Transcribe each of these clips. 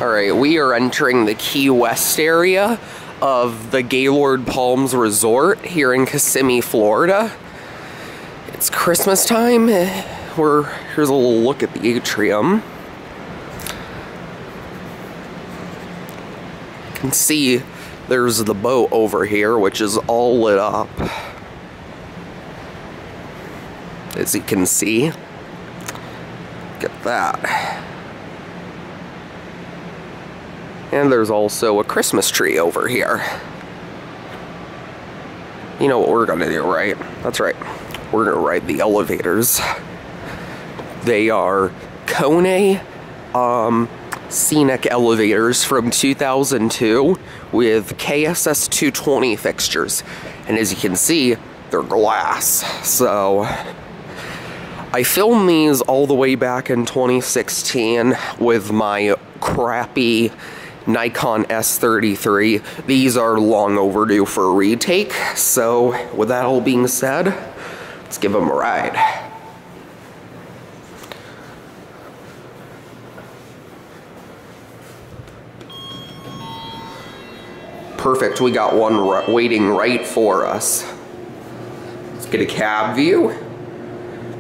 Alright, we are entering the Key West area of the Gaylord Palms Resort here in Kissimmee, Florida. It's Christmas time. Here's a little look at the atrium. You can see there's the boat over here, which is all lit up. As you can see. Look at that. And there's also a Christmas tree over here. You know what we're gonna do, right? That's right. We're gonna ride the elevators. They are KONE Scenic elevators from 2002 with KSS 220 fixtures. And as you can see, they're glass. So I filmed these all the way back in 2016 with my crappy Nikon S33. These are long overdue for a retake. So with that all being said, let's give them a ride. Perfect, we got one waiting right for us. Let's get a cab view.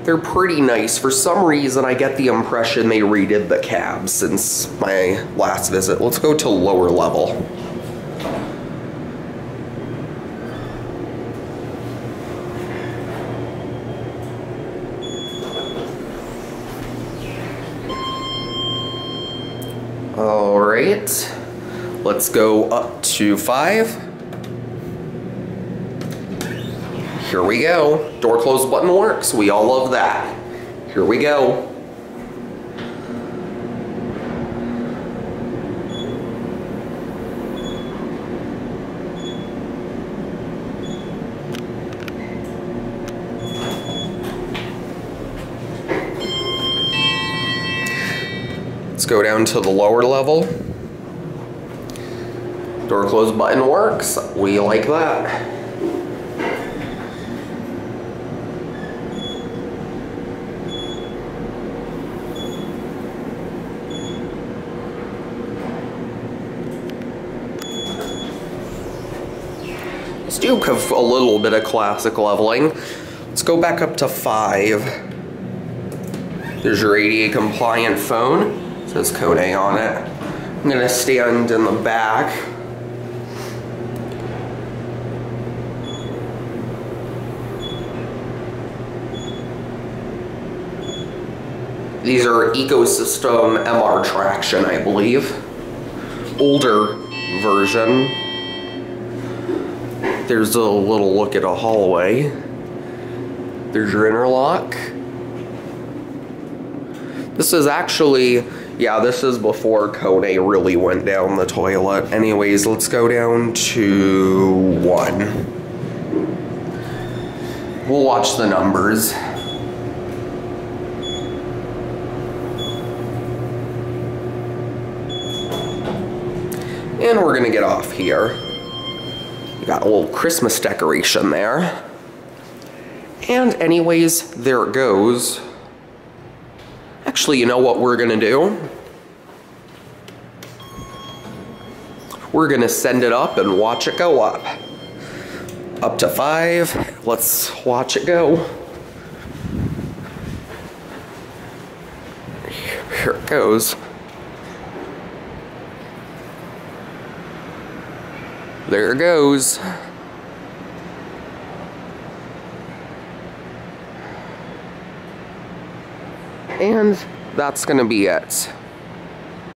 They're pretty nice. For some reason, I get the impression they redid the cabs since my last visit. Let's go to lower level. All right, let's go up to 5. Here we go. Door close button works. We all love that. Here we go. Let's go down to the lower level. Door close button works. We like that. Let's do a little bit of classic leveling. Let's go back up to 5. There's your ADA compliant phone. It says KONE on it. I'm gonna stand in the back. These are Ecosystem MR traction, I believe. Older version. There's a little look at a hallway. There's your interlock. This is actually, yeah, this is before KONE really went down the toilet. Anyways, let's go down to 1. We'll watch the numbers. And we're gonna get off here. Got a little Christmas decoration there. And anyways, there it goes. Actually, you know what we're gonna do? We're gonna send it up and watch it go up. Up to 5. Let's watch it go. Here it goes. There it goes. And that's gonna be it.